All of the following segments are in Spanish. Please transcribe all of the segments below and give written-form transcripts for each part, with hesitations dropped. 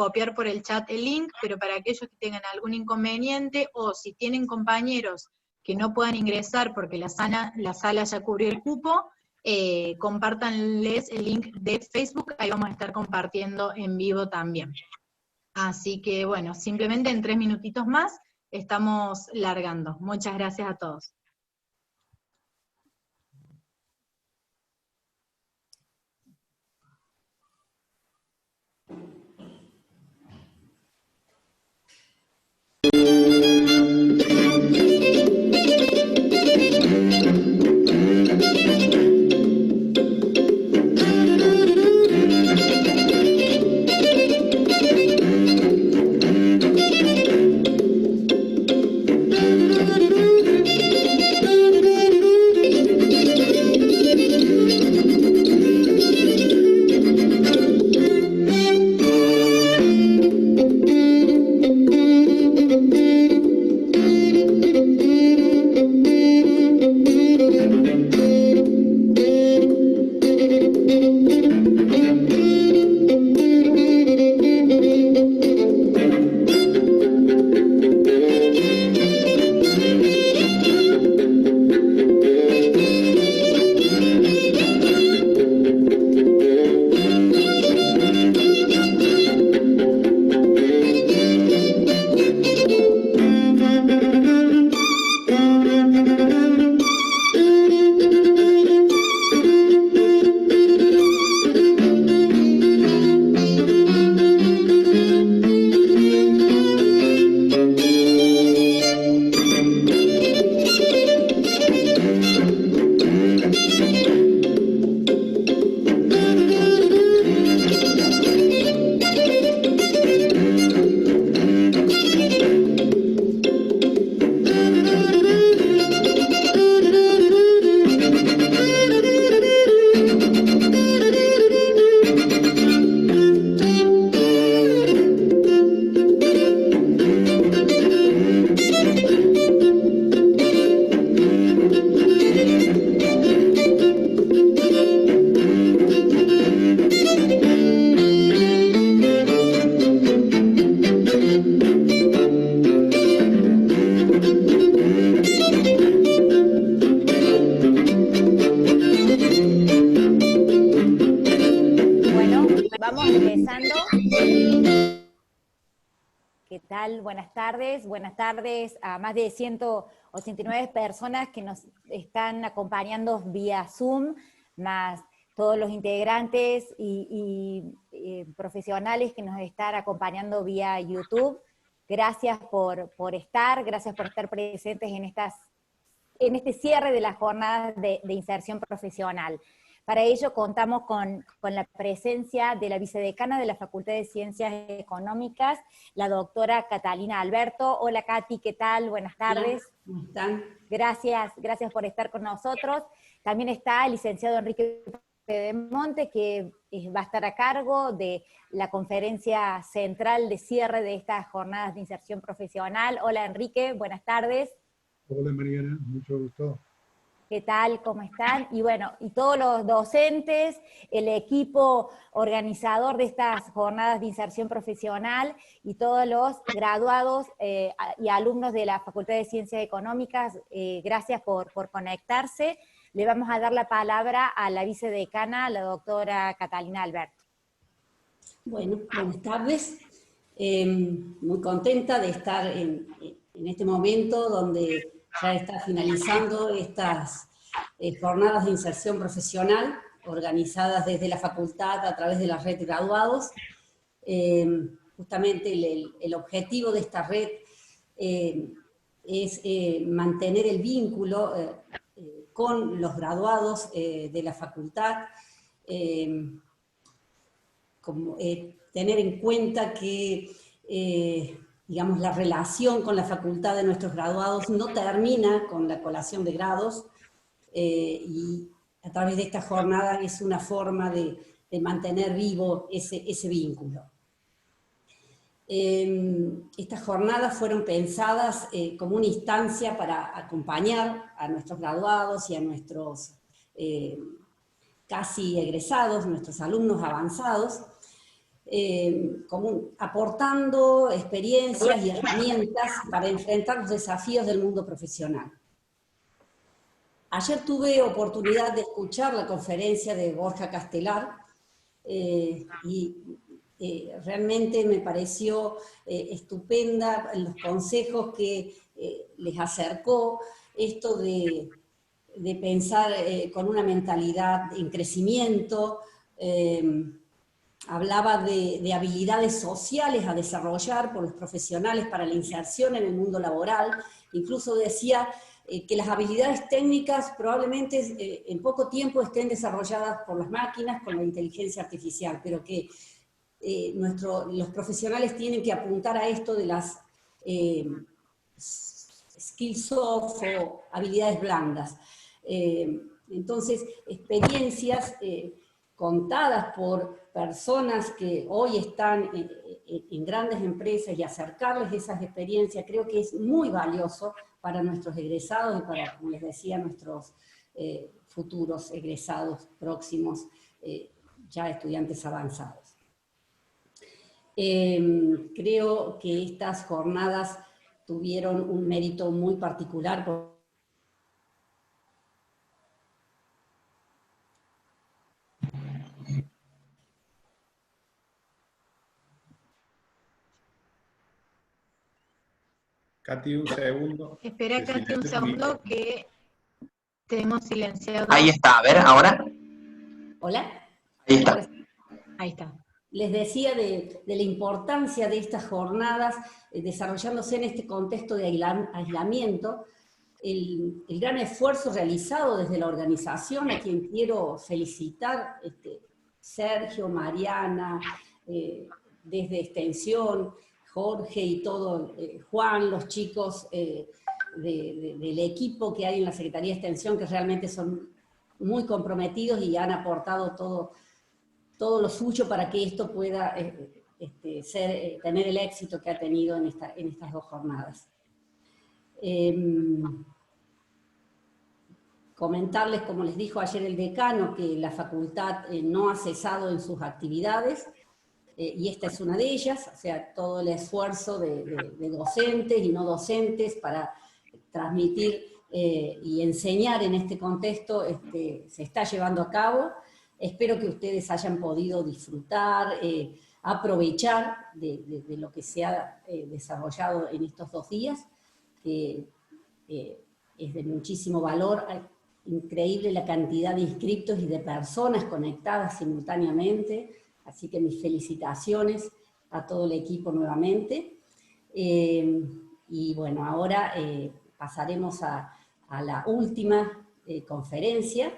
copiar por el chat el link, pero para aquellos que tengan algún inconveniente, o si tienen compañeros que no puedan ingresar porque la sala ya cubrió el cupo, compártanles el link de Facebook, ahí vamos a estar compartiendo en vivo también. Así que bueno, simplemente en 3 minutitos más estamos largando. Muchas gracias a todos. Buenas tardes a más de 189 personas que nos están acompañando vía Zoom, más todos los integrantes y profesionales que nos están acompañando vía YouTube. Gracias por estar presentes en este cierre de las jornadas de inserción profesional. Para ello contamos con la presencia de la vicedecana de la Facultad de Ciencias Económicas, la doctora Catalina Alberto. Hola Cati, ¿qué tal? Buenas tardes. Hola, ¿cómo están? Gracias por estar con nosotros. También está el licenciado Enrique Pedemonte, que va a estar a cargo de la conferencia central de cierre de estas jornadas de inserción profesional. Hola Enrique, buenas tardes. Hola Mariana, mucho gusto. ¿Qué tal? ¿Cómo están? Y bueno, y todos los docentes, el equipo organizador de estas jornadas de inserción profesional y todos los graduados y alumnos de la Facultad de Ciencias Económicas, gracias por conectarse. Le vamos a dar la palabra a la vicedecana, la doctora Catalina Alberto. Bueno, buenas tardes. Muy contenta de estar en este momento donde ya está finalizando estas jornadas de inserción profesional organizadas desde la facultad a través de la red de graduados. Justamente el objetivo de esta red es mantener el vínculo con los graduados de la facultad, tener en cuenta que digamos, la relación con la facultad de nuestros graduados no termina con la colación de grados, y a través de esta jornada es una forma de mantener vivo ese vínculo. Estas jornadas fueron pensadas como una instancia para acompañar a nuestros graduados y a nuestros casi egresados, nuestros alumnos avanzados, aportando experiencias y herramientas para enfrentar los desafíos del mundo profesional. Ayer tuve oportunidad de escuchar la conferencia de Borja Castelar y realmente me pareció estupenda los consejos que les acercó, esto de pensar con una mentalidad en crecimiento, hablaba de habilidades sociales a desarrollar por los profesionales para la inserción en el mundo laboral, incluso decía que las habilidades técnicas probablemente en poco tiempo estén desarrolladas por las máquinas con la inteligencia artificial, pero que los profesionales tienen que apuntar a esto de las skills soft o habilidades blandas. Entonces, experiencias contadas por personas que hoy están en grandes empresas y acercarles esas experiencias, creo que es muy valioso para nuestros egresados y para, como les decía, nuestros futuros egresados próximos, ya estudiantes avanzados. Creo que estas jornadas tuvieron un mérito muy particular. Katy, un segundo. Espera, Katy, un segundo que tenemos silenciado. Ahí está, a ver, ahora. ¿Hola? Ahí está. Ahí está. Les decía de la importancia de estas jornadas desarrollándose en este contexto de aislamiento, el gran esfuerzo realizado desde la organización, a quien quiero felicitar, Sergio, Mariana, desde Extensión, Jorge y todo, Juan, los chicos del equipo que hay en la Secretaría de Extensión, que realmente son muy comprometidos y han aportado todo lo suyo para que esto pueda tener el éxito que ha tenido en estas dos jornadas. Comentarles, como les dijo ayer el decano, que la facultad no ha cesado en sus actividades, y esta es una de ellas, o sea, todo el esfuerzo de docentes y no docentes para transmitir y enseñar en este contexto se está llevando a cabo. Espero que ustedes hayan podido disfrutar, aprovechar de lo que se ha desarrollado en estos 2 días, que es de muchísimo valor. Increíble la cantidad de inscriptos y de personas conectadas simultáneamente, así que mis felicitaciones a todo el equipo nuevamente. Y bueno, ahora pasaremos a la última conferencia,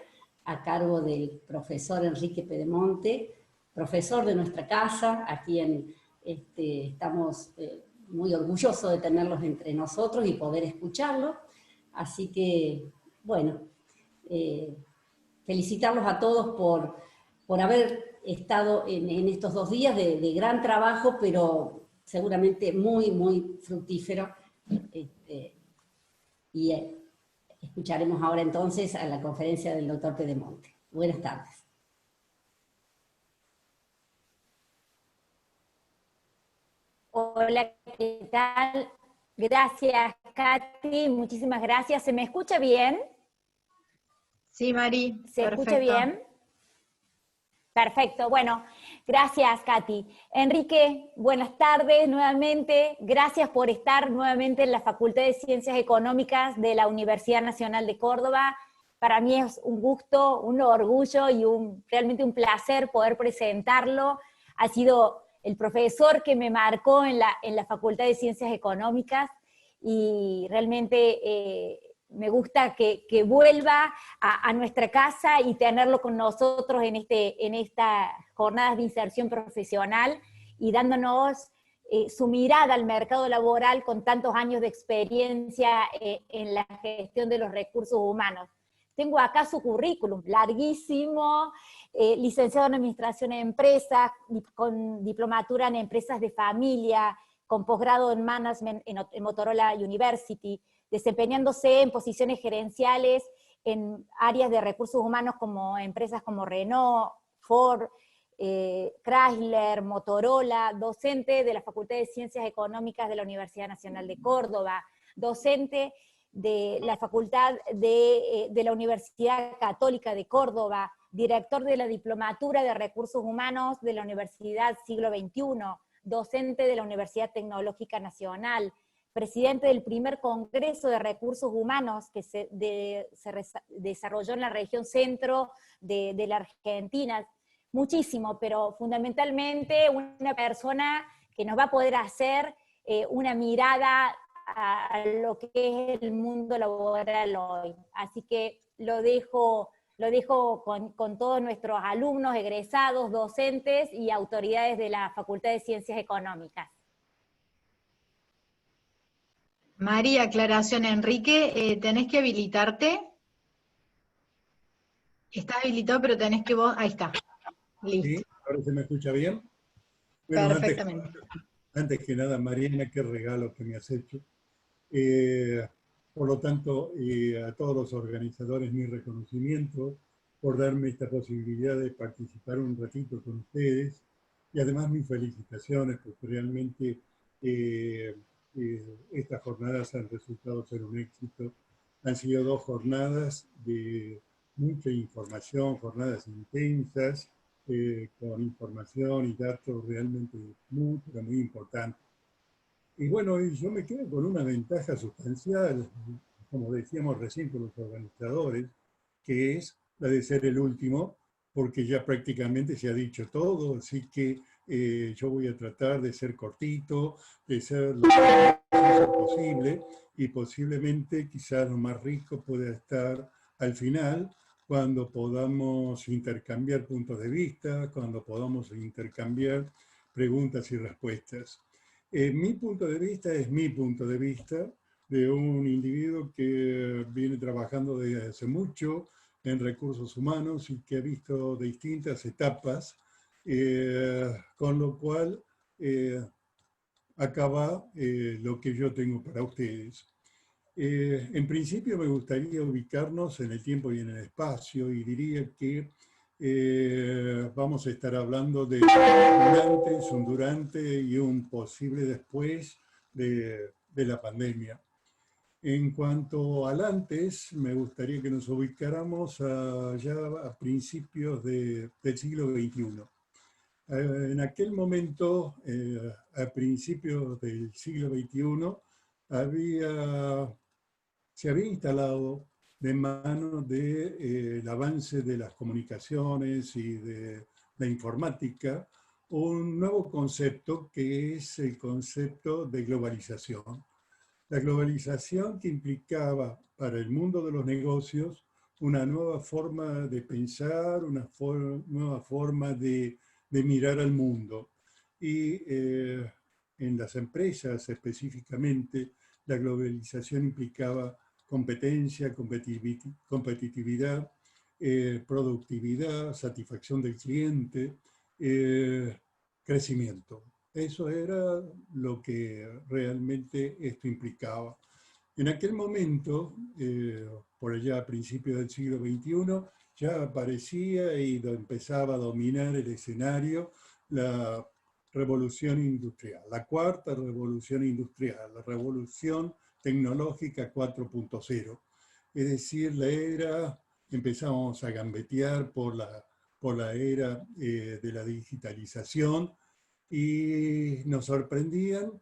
a cargo del profesor Enrique Pedemonte, profesor de nuestra casa, a quien estamos muy orgullosos de tenerlos entre nosotros y poder escucharlo. Así que, bueno, felicitarlos a todos por haber estado en estos 2 días de gran trabajo, pero seguramente muy, muy fructífero. Y escucharemos ahora entonces a la conferencia del doctor Pedemonte. Buenas tardes. Hola, ¿qué tal? Gracias, Katy, muchísimas gracias. ¿Se me escucha bien? Sí, Mari. ¿Se escucha bien? Perfecto, bueno, gracias, Katy. Enrique, buenas tardes nuevamente. Gracias por estar nuevamente en la Facultad de Ciencias Económicas de la Universidad Nacional de Córdoba. Para mí es un gusto, un orgullo y realmente un placer poder presentarlo. Ha sido el profesor que me marcó en la Facultad de Ciencias Económicas y realmente me gusta que vuelva a nuestra casa y tenerlo con nosotros en estas jornadas de inserción profesional y dándonos su mirada al mercado laboral con tantos años de experiencia en la gestión de los recursos humanos. Tengo acá su currículum, larguísimo, licenciado en Administración de Empresas, con diplomatura en Empresas de Familia, con posgrado en Management en Motorola University, desempeñándose en posiciones gerenciales en áreas de recursos humanos como empresas como Renault, Ford, Chrysler, Motorola, docente de la Facultad de Ciencias Económicas de la Universidad Nacional de Córdoba, docente de la Facultad de la Universidad Católica de Córdoba, director de la Diplomatura de Recursos Humanos de la Universidad Siglo XXI, docente de la Universidad Tecnológica Nacional, presidente del primer Congreso de Recursos Humanos que se desarrolló en la región centro de la Argentina. Muchísimo, pero fundamentalmente una persona que nos va a poder hacer una mirada a lo que es el mundo laboral hoy. Así que lo dejo con todos nuestros alumnos, egresados, docentes y autoridades de la Facultad de Ciencias Económicas. María, aclaración, Enrique, tenés que habilitarte. Está habilitado, pero tenés que vos, ahí está. Listo. ¿Sí? ¿Ahora se me escucha bien? Bueno, Perfectamente. antes que nada, Mariana, qué regalo que me has hecho. Por lo tanto, a todos los organizadores mi reconocimiento por darme esta posibilidad de participar un ratito con ustedes y además mis felicitaciones porque realmente estas jornadas han resultado ser un éxito. Han sido 2 jornadas de mucha información, jornadas intensas, con información y datos realmente muy, pero muy importantes. Y bueno, yo me quedo con una ventaja sustancial, como decíamos recién con los organizadores, que es la de ser el último, porque ya prácticamente se ha dicho todo, así que yo voy a tratar de ser cortito, de ser lo más posible, y posiblemente quizás lo más rico pueda estar al final, cuando podamos intercambiar puntos de vista, cuando podamos intercambiar preguntas y respuestas. Mi punto de vista es mi punto de vista de un individuo que viene trabajando desde hace mucho en recursos humanos y que ha visto distintas etapas, con lo cual acaba lo que yo tengo para ustedes. En principio me gustaría ubicarnos en el tiempo y en el espacio y diría que vamos a estar hablando de un antes, un durante y un posible después de la pandemia. En cuanto al antes, me gustaría que nos ubicáramos ya a principios del siglo XXI. En aquel momento, a principios del siglo XXI, se había instalado de mano del avance de las comunicaciones y de la informática un nuevo concepto que es el concepto de globalización. La globalización que implicaba para el mundo de los negocios una nueva forma de pensar, una nueva forma de mirar al mundo. Y en las empresas específicamente, la globalización implicaba competencia, competitividad, productividad, satisfacción del cliente, crecimiento. Eso era lo que realmente esto implicaba. En aquel momento, por allá a principios del siglo XXI, ya aparecía y empezaba a dominar el escenario la revolución industrial, la cuarta revolución industrial, la revolución tecnológica 4.0. Es decir, empezamos a gambetear por la era de la digitalización y nos sorprendían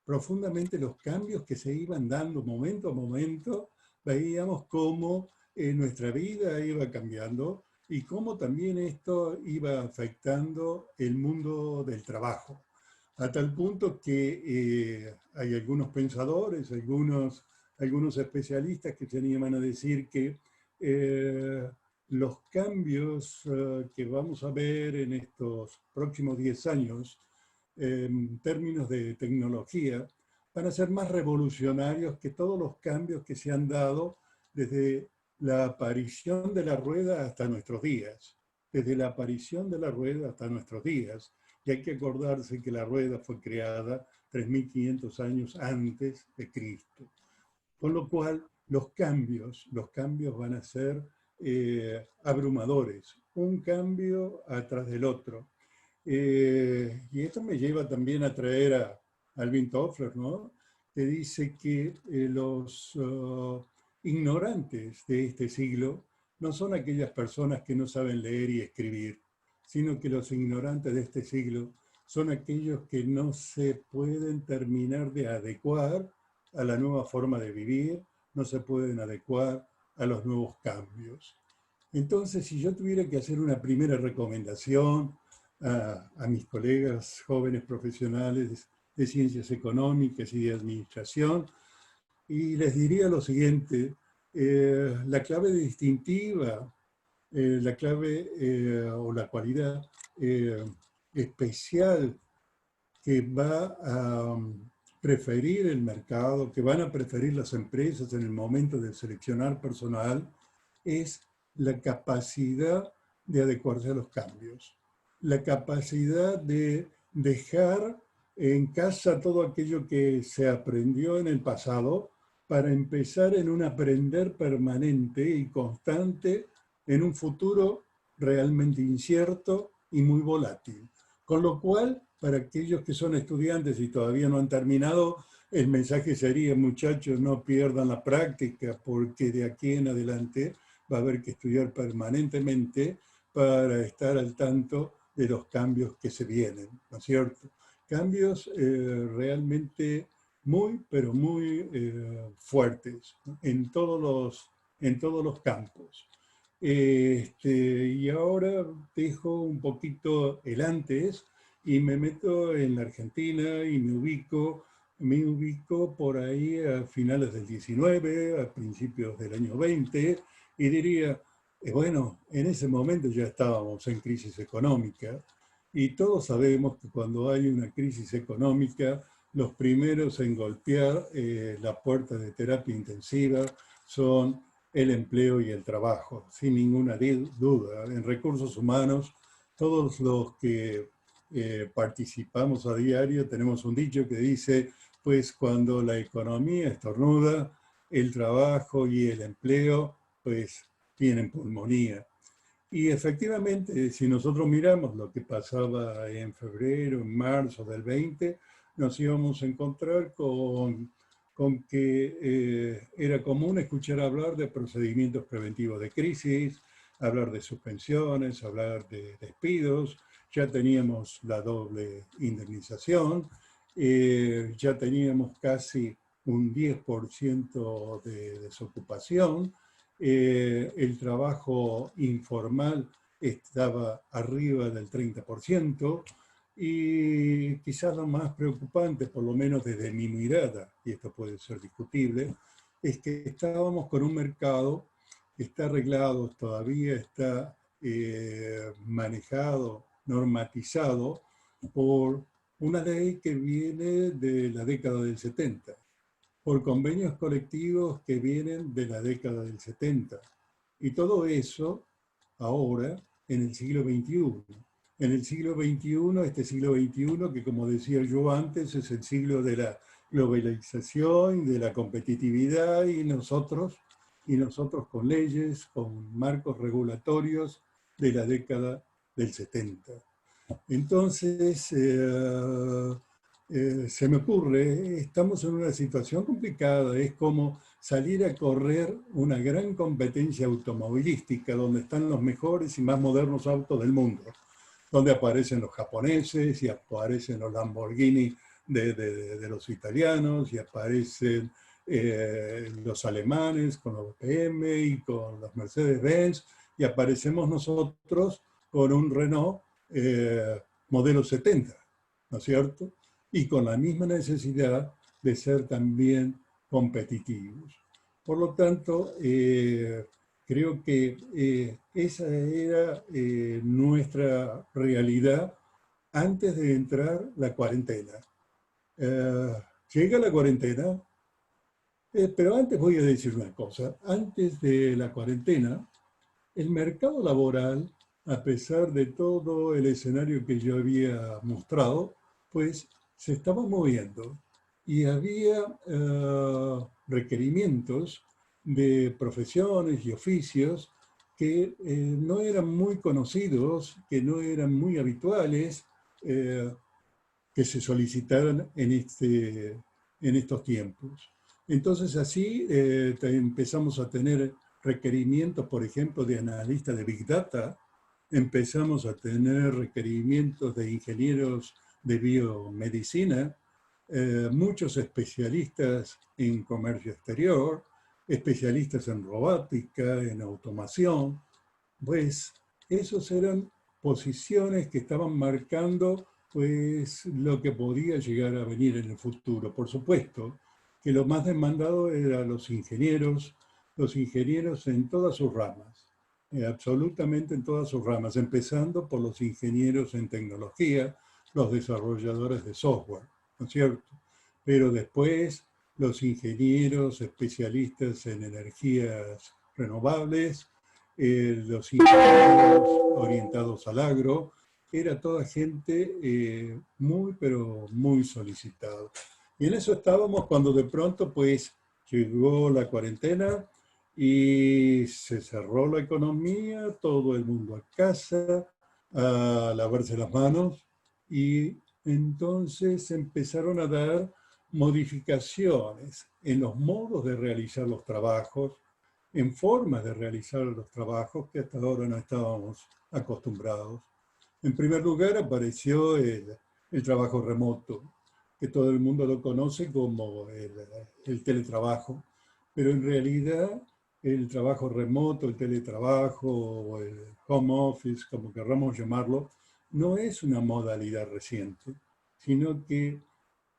profundamente los cambios que se iban dando momento a momento. Veíamos cómo nuestra vida iba cambiando y cómo también esto iba afectando el mundo del trabajo. A tal punto que hay algunos pensadores, algunos especialistas que se animan a decir que los cambios que vamos a ver en estos próximos 10 años en términos de tecnología van a ser más revolucionarios que todos los cambios que se han dado desde la aparición de la rueda hasta nuestros días. Desde la aparición de la rueda hasta nuestros días. Y hay que acordarse que la rueda fue creada 3.500 años antes de Cristo. Con lo cual, los cambios van a ser abrumadores. Un cambio atrás del otro. Y esto me lleva también a traer a Alvin Toffler, ¿no? Que dice que los ignorantes de este siglo no son aquellas personas que no saben leer y escribir, sino que los ignorantes de este siglo son aquellos que no se pueden terminar de adecuar a la nueva forma de vivir, no se pueden adecuar a los nuevos cambios. Entonces, si yo tuviera que hacer una primera recomendación a mis colegas jóvenes profesionales de ciencias económicas y de administración, y les diría lo siguiente: la clave distintiva, la clave o la cualidad especial que va a preferir el mercado, que van a preferir las empresas en el momento de seleccionar personal, es la capacidad de adecuarse a los cambios, la capacidad de dejar en casa todo aquello que se aprendió en el pasado para empezar en un aprender permanente y constante en un futuro realmente incierto y muy volátil. Con lo cual, para aquellos que son estudiantes y todavía no han terminado, el mensaje sería: muchachos, no pierdan la práctica, porque de aquí en adelante va a haber que estudiar permanentemente para estar al tanto de los cambios que se vienen, ¿no es cierto? Cambios realmente muy, pero muy fuertes, ¿no? en todos los campos. Y ahora dejo un poquito el antes y me meto en la Argentina y me ubico por ahí a finales del 19, a principios del año 20, y diría, bueno, en ese momento ya estábamos en crisis económica, y todos sabemos que cuando hay una crisis económica, los primeros en golpear la puerta de terapia intensiva son el empleo y el trabajo, sin ninguna duda. En recursos humanos, todos los que participamos a diario tenemos un dicho que dice, pues cuando la economía estornuda, el trabajo y el empleo, pues tienen pulmonía. Y efectivamente, si nosotros miramos lo que pasaba en febrero, en marzo del 20, nos íbamos a encontrar con que era común escuchar hablar de procedimientos preventivos de crisis, hablar de suspensiones, hablar de despidos, ya teníamos la doble indemnización, ya teníamos casi un 10% de desocupación, el trabajo informal estaba arriba del 30%, y quizás lo más preocupante, por lo menos desde mi mirada, y esto puede ser discutible, es que estábamos con un mercado que está arreglado, todavía está manejado, normatizado por una ley que viene de la década del 70, por convenios colectivos que vienen de la década del 70. Y todo eso ahora en el siglo XXI. En el siglo XXI, este siglo XXI, que como decía yo antes, es el siglo de la globalización, de la competitividad, y nosotros con leyes, con marcos regulatorios de la década del 70. Entonces, se me ocurre, estamos en una situación complicada, es como salir a correr una gran competencia automovilística donde están los mejores y más modernos autos del mundo, donde aparecen los japoneses y aparecen los Lamborghini de los italianos y aparecen los alemanes con los PM y con los Mercedes-Benz, y aparecemos nosotros con un Renault modelo 70, ¿no es cierto? Y con la misma necesidad de ser también competitivos. Por lo tanto, creo que esa era nuestra realidad antes de entrar la cuarentena. Llega la cuarentena, pero antes voy a decir una cosa. Antes de la cuarentena, el mercado laboral, a pesar de todo el escenario que yo había mostrado, pues se estaba moviendo y había requerimientos de profesiones y oficios que no eran muy conocidos, que no eran muy habituales, que se solicitaran en estos tiempos. Entonces así empezamos a tener requerimientos, por ejemplo, de analistas de Big Data, empezamos a tener requerimientos de ingenieros de biomedicina, muchos especialistas en comercio exterior, especialistas en robótica, en automación. Pues esos eran posiciones que estaban marcando pues lo que podía llegar a venir en el futuro. Por supuesto que lo más demandado eran los ingenieros en todas sus ramas, absolutamente en todas sus ramas, empezando por los ingenieros en tecnología, los desarrolladores de software, ¿no es cierto? Pero después los ingenieros especialistas en energías renovables, los ingenieros orientados al agro, era toda gente muy, pero muy solicitada. Y en eso estábamos cuando de pronto pues llegó la cuarentena y se cerró la economía, todo el mundo a casa, a lavarse las manos, y entonces empezaron a dar modificaciones en los modos de realizar los trabajos, en formas de realizar los trabajos que hasta ahora no estábamos acostumbrados. En primer lugar apareció el trabajo remoto, que todo el mundo lo conoce como el teletrabajo, pero en realidad el trabajo remoto, el teletrabajo o el home office, como querramos llamarlo, no es una modalidad reciente, sino que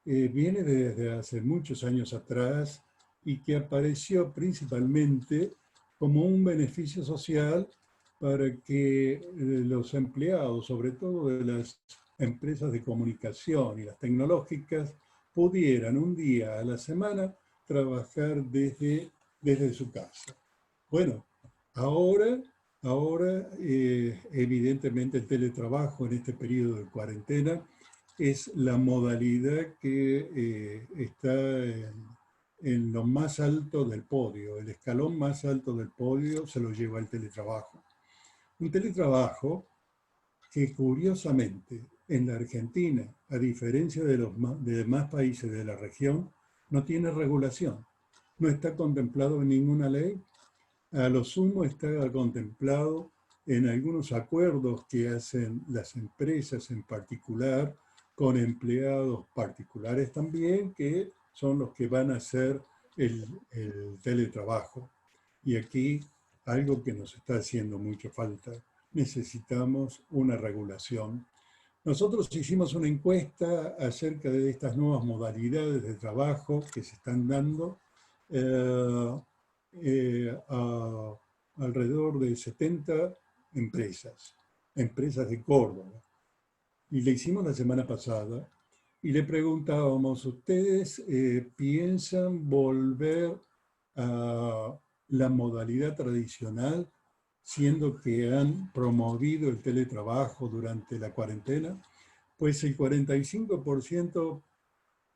viene desde hace muchos años atrás y que apareció principalmente como un beneficio social para que los empleados, sobre todo de las empresas de comunicación y las tecnológicas, pudieran un día a la semana trabajar desde su casa. Bueno, ahora evidentemente el teletrabajo en este periodo de cuarentena es la modalidad que está en lo más alto del podio. El escalón más alto del podio se lo lleva el teletrabajo. Un teletrabajo que curiosamente en la Argentina, a diferencia de los demás países de la región, no tiene regulación. No está contemplado en ninguna ley. A lo sumo está contemplado en algunos acuerdos que hacen las empresas en particular con empleados particulares también, que son los que van a hacer el teletrabajo. Y aquí algo que nos está haciendo mucha falta. Necesitamos una regulación. Nosotros hicimos una encuesta acerca de estas nuevas modalidades de trabajo que se están dando a alrededor de 70 empresas de Córdoba. Y le hicimos la semana pasada y le preguntábamos, ¿ustedes piensan volver a la modalidad tradicional, siendo que han promovido el teletrabajo durante la cuarentena? Pues el 45%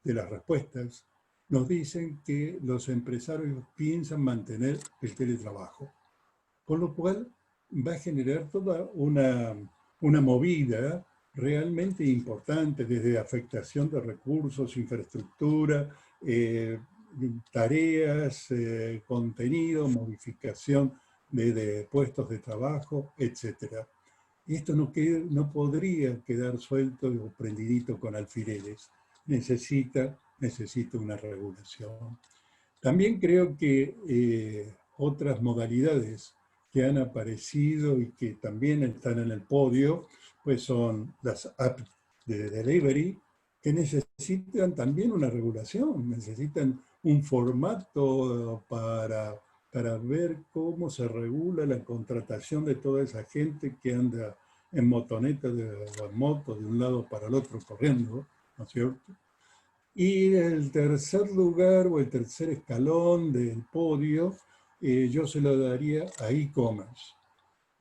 de las respuestas nos dicen que los empresarios piensan mantener el teletrabajo, con lo cual va a generar toda una movida realmente importante, desde afectación de recursos, infraestructura, tareas, contenido, modificación de puestos de trabajo, etc. Y esto no podría quedar suelto o prendidito con alfileres. Necesita una regulación. También creo que otras modalidades que han aparecido y que también están en el podio, pues son las apps de delivery, que necesitan también una regulación, necesitan un formato para ver cómo se regula la contratación de toda esa gente que anda en motoneta o en moto de un lado para el otro corriendo, ¿no es cierto? Y el tercer lugar o el tercer escalón del podio, yo se lo daría a e-commerce.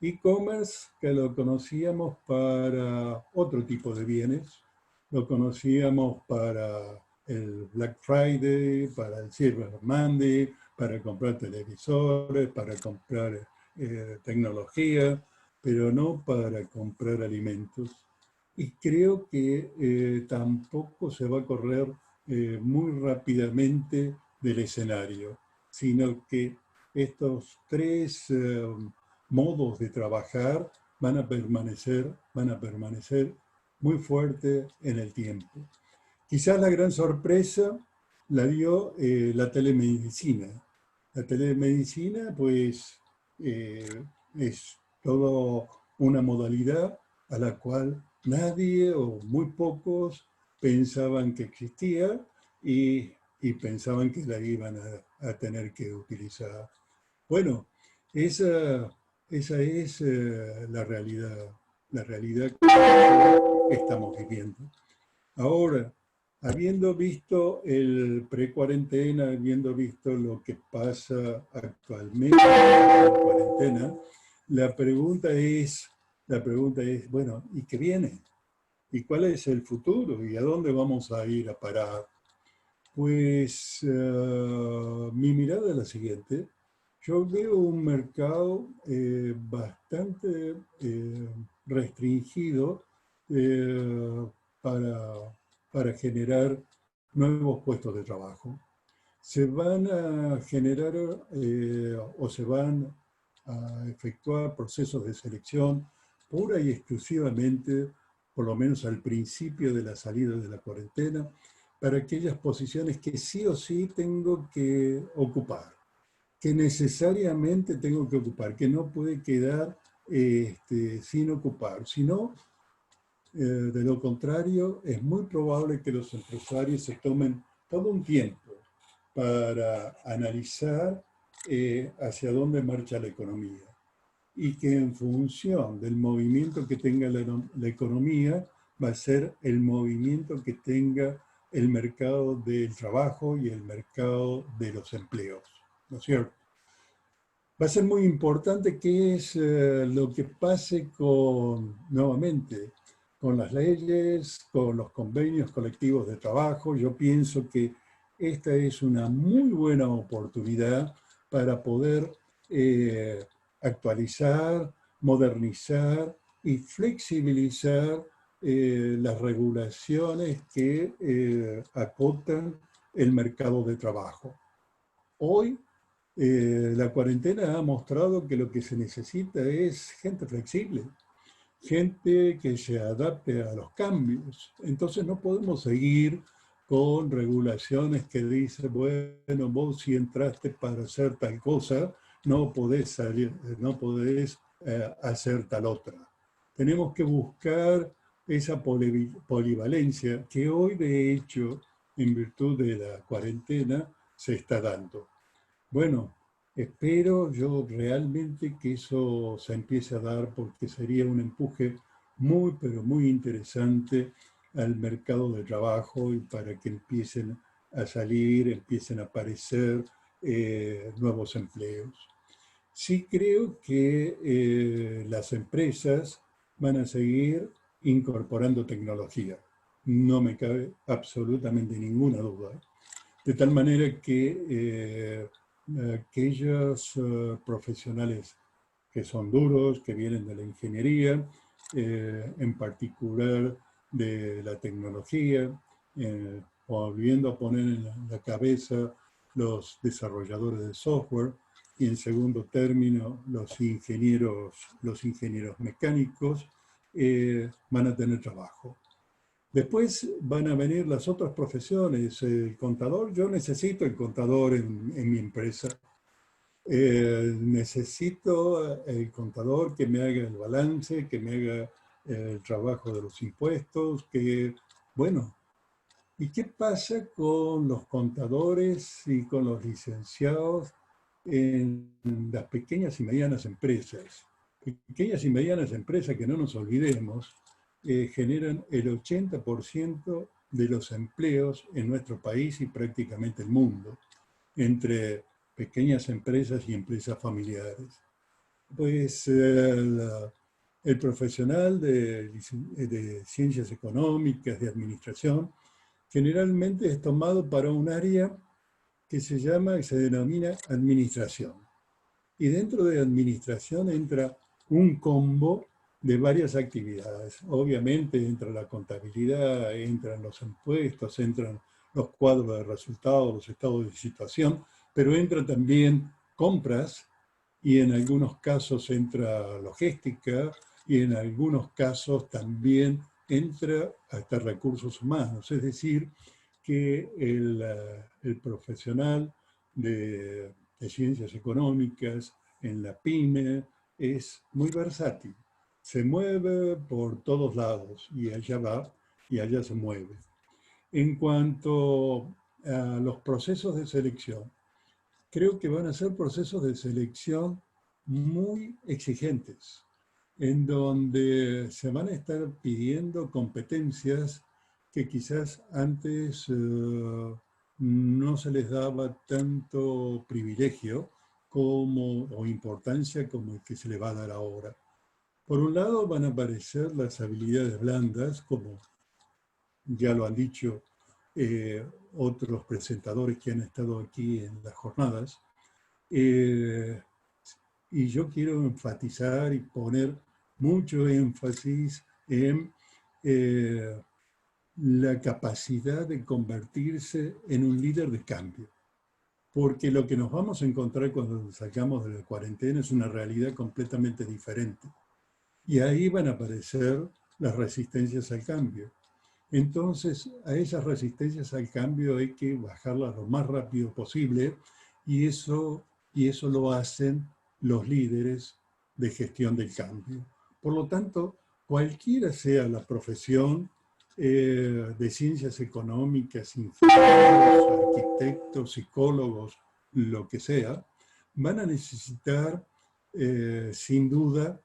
E-commerce que lo conocíamos para otro tipo de bienes, lo conocíamos para el Black Friday, para el Cyber Monday, para comprar televisores, para comprar tecnología, pero no para comprar alimentos. Y creo que tampoco se va a correr muy rápidamente del escenario, sino que estos tres modos de trabajar van a permanecer muy fuertes en el tiempo. Quizás la gran sorpresa la dio la telemedicina. La telemedicina, pues, es toda una modalidad a la cual nadie o muy pocos pensaban que existía y pensaban que la iban a tener que utilizar. Bueno, esa, esa es la realidad que estamos viviendo. Ahora, habiendo visto el pre-cuarentena, habiendo visto lo que pasa actualmente en cuarentena, la pregunta es, bueno, ¿y qué viene? ¿Y cuál es el futuro? ¿Y a dónde vamos a ir a parar? Pues mi mirada es la siguiente. Yo veo un mercado bastante restringido eh, para, para generar nuevos puestos de trabajo. Se van a generar o se van a efectuar procesos de selección pura y exclusivamente, por lo menos al principio de la salida de la cuarentena, para aquellas posiciones que sí o sí tengo que ocupar, que necesariamente tengo que ocupar, que no puede quedar sin ocupar. Si no, de lo contrario, es muy probable que los empresarios se tomen todo un tiempo para analizar hacia dónde marcha la economía y que en función del movimiento que tenga la economía va a ser el movimiento que tenga el mercado del trabajo y el mercado de los empleos, ¿no es cierto? Va a ser muy importante qué es lo que pase nuevamente, con las leyes, con los convenios colectivos de trabajo. Yo pienso que esta es una muy buena oportunidad para poder actualizar, modernizar y flexibilizar las regulaciones que acotan el mercado de trabajo. Hoy la cuarentena ha mostrado que lo que se necesita es gente flexible, gente que se adapte a los cambios. Entonces no podemos seguir con regulaciones que dicen, bueno, vos si entraste para hacer tal cosa, no podés salir, no podés hacer tal otra. Tenemos que buscar esa polivalencia que hoy, de hecho, en virtud de la cuarentena, se está dando. Bueno, espero yo realmente que eso se empiece a dar porque sería un empuje muy, pero muy interesante al mercado de trabajo y para que empiecen a salir, empiecen a aparecer nuevos empleos. Sí creo que las empresas van a seguir incorporando tecnología. No me cabe absolutamente ninguna duda. De tal manera que aquellos profesionales que son duros, que vienen de la ingeniería, en particular de la tecnología, volviendo a poner en la cabeza los desarrolladores de software y en segundo término los ingenieros mecánicos, van a tener trabajo. Después van a venir las otras profesiones. El contador, yo necesito el contador en mi empresa. Necesito el contador que me haga el balance, que me haga el trabajo de los impuestos, bueno, ¿y qué pasa con los contadores y con los licenciados en las pequeñas y medianas empresas? Pequeñas y medianas empresas que no nos olvidemos, generan el 80% de los empleos en nuestro país y prácticamente el mundo, entre pequeñas empresas y empresas familiares. Pues el profesional de ciencias económicas, de administración, generalmente es tomado para un área que se denomina administración. Y dentro de administración entra un combo de varias actividades. Obviamente entra la contabilidad, entran los impuestos, entran los cuadros de resultados, los estados de situación, pero entra también compras y en algunos casos entra logística y en algunos casos también entra hasta recursos humanos. Es decir, que el profesional de ciencias económicas en la PYME es muy versátil. Se mueve por todos lados y allá va y allá se mueve. En cuanto a los procesos de selección, creo que van a ser procesos de selección muy exigentes, en donde se van a estar pidiendo competencias que quizás antes no se les daba tanto privilegio o importancia como el que se le va a dar ahora. Por un lado van a aparecer las habilidades blandas, como ya lo han dicho otros presentadores que han estado aquí en las jornadas, y yo quiero enfatizar y poner mucho énfasis en la capacidad de convertirse en un líder de cambio. Porque lo que nos vamos a encontrar cuando salgamos de la cuarentena es una realidad completamente diferente. Y ahí van a aparecer las resistencias al cambio. Entonces, a esas resistencias al cambio hay que bajarlas lo más rápido posible y eso lo hacen los líderes de gestión del cambio. Por lo tanto, cualquiera sea la profesión de ciencias económicas, ingenieros, arquitectos, psicólogos, lo que sea, van a necesitar, sin duda,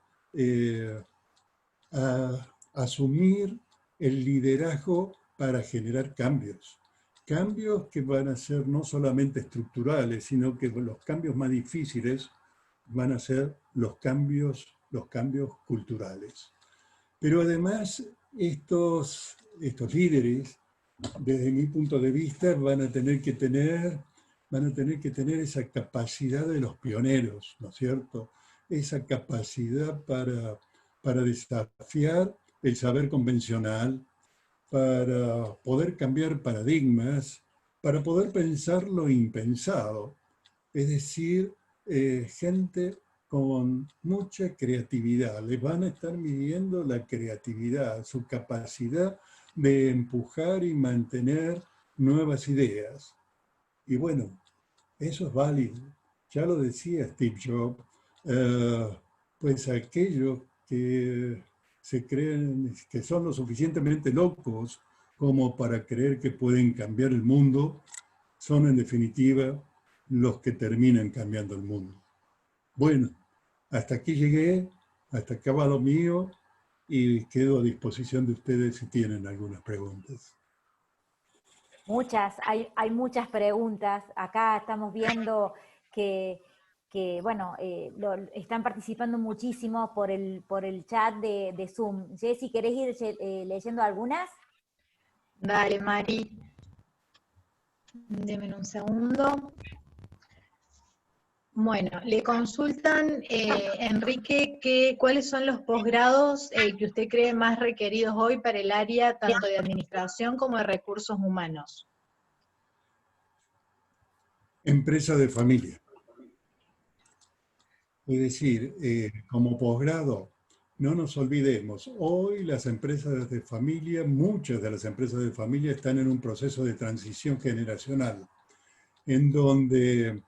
asumir el liderazgo para generar cambios. Cambios que van a ser no solamente estructurales, sino que los cambios más difíciles van a ser los cambios culturales. Pero además, estos líderes, desde mi punto de vista, van a tener que tener esa capacidad de los pioneros, ¿no es cierto? Esa capacidad para desafiar el saber convencional, para poder cambiar paradigmas, para poder pensar lo impensado. Es decir, gente con mucha creatividad. Les van a estar midiendo la creatividad, su capacidad de empujar y mantener nuevas ideas. Y bueno, eso es válido. Ya lo decía Steve Jobs, pues aquellos que se creen que son lo suficientemente locos como para creer que pueden cambiar el mundo, son en definitiva los que terminan cambiando el mundo. Bueno, hasta aquí llegué, hasta acá va lo mío y quedo a disposición de ustedes si tienen algunas preguntas. Muchas, hay muchas preguntas. Acá estamos viendo que bueno, están participando muchísimo por el chat de Zoom. Jessy, ¿querés ir leyendo algunas? Dale, Mari. Deme un segundo. Bueno, le consultan, Enrique, ¿cuáles son los posgrados que usted cree más requeridos hoy para el área tanto de administración como de recursos humanos? Empresa de familia. Es decir, como posgrado, no nos olvidemos, hoy las empresas de familia, muchas de las empresas de familia están en un proceso de transición generacional, en donde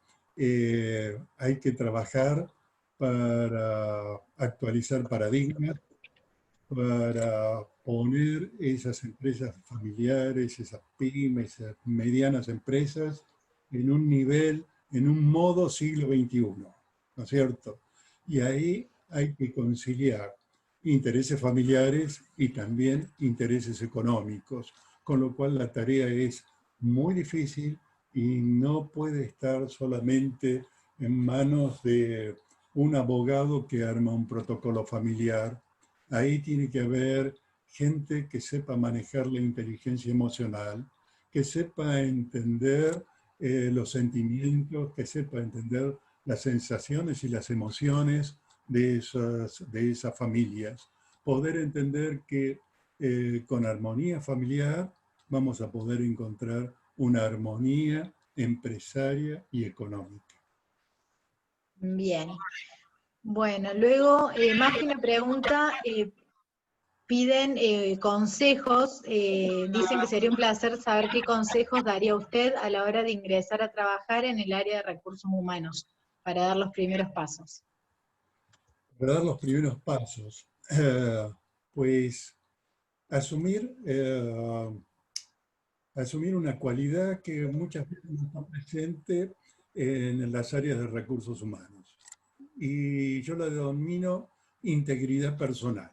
hay que trabajar para actualizar paradigmas, para poner esas empresas familiares, esas pymes, esas medianas empresas, en un nivel, en un modo siglo XXI, ¿no es cierto? Y ahí hay que conciliar intereses familiares y también intereses económicos, con lo cual la tarea es muy difícil y no puede estar solamente en manos de un abogado que arma un protocolo familiar. Ahí tiene que haber gente que sepa manejar la inteligencia emocional, que sepa entender los sentimientos, que sepa entender las sensaciones y las emociones de esas familias. poder entender que con armonía familiar vamos a poder encontrar una armonía empresaria y económica. Bien. Bueno, luego, más que una pregunta, piden consejos, dicen que sería un placer saber qué consejos daría usted a la hora de ingresar a trabajar en el área de recursos humanos, para dar los primeros pasos. Para dar los primeros pasos, pues asumir, asumir una cualidad que muchas veces no está presente en las áreas de recursos humanos. Y yo la denomino integridad personal.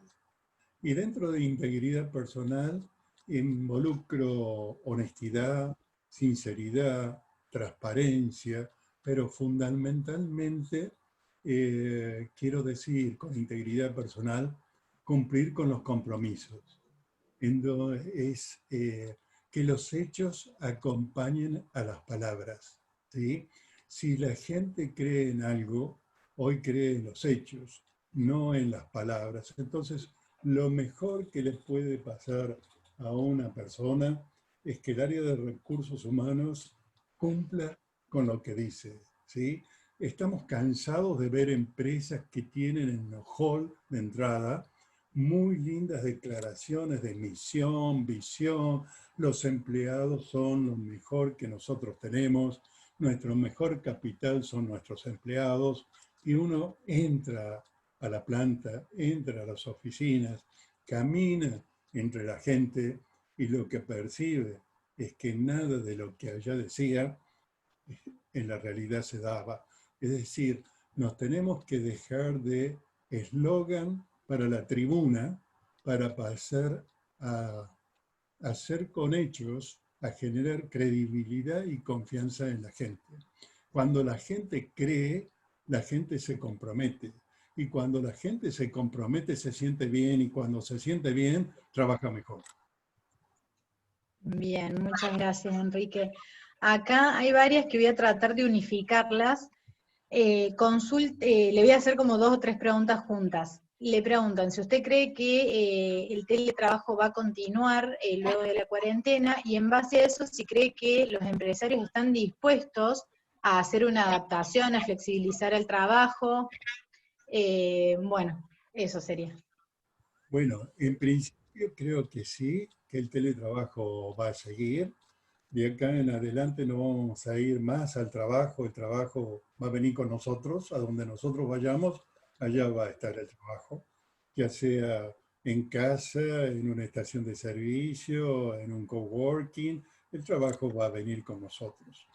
Y dentro de integridad personal involucro honestidad, sinceridad, transparencia, pero fundamentalmente quiero decir con integridad personal cumplir con los compromisos. Es que los hechos acompañen a las palabras, ¿sí? Si la gente cree en algo, hoy cree en los hechos, no en las palabras. Entonces, lo mejor que le puede pasar a una persona es que el área de recursos humanos cumpla con lo que dice, ¿sí? Estamos cansados de ver empresas que tienen en el hall de entrada muy lindas declaraciones de misión, visión, los empleados son lo mejor que nosotros tenemos, nuestro mejor capital son nuestros empleados, y uno entra a la planta, entra a las oficinas, camina entre la gente y lo que percibe es que nada de lo que allá decía en la realidad se daba. Es decir, nos tenemos que dejar de eslogan para la tribuna para pasar a hacer con hechos, a generar credibilidad y confianza en la gente. Cuando la gente cree, la gente se compromete. Y cuando la gente se compromete, se siente bien. Y cuando se siente bien, trabaja mejor. Bien, muchas gracias, Enrique. Acá hay varias que voy a tratar de unificarlas. Le voy a hacer como 2 o 3 preguntas juntas. Le preguntan si usted cree que el teletrabajo va a continuar luego de la cuarentena, y en base a eso, si cree que los empresarios están dispuestos a hacer una adaptación, a flexibilizar el trabajo. Bueno, eso sería. Bueno, en principio creo que sí, que el teletrabajo va a seguir. De acá en adelante no vamos a ir más al trabajo, el trabajo va a venir con nosotros, a donde nosotros vayamos, allá va a estar el trabajo, ya sea en casa, en una estación de servicio, en un coworking, el trabajo va a venir con nosotros.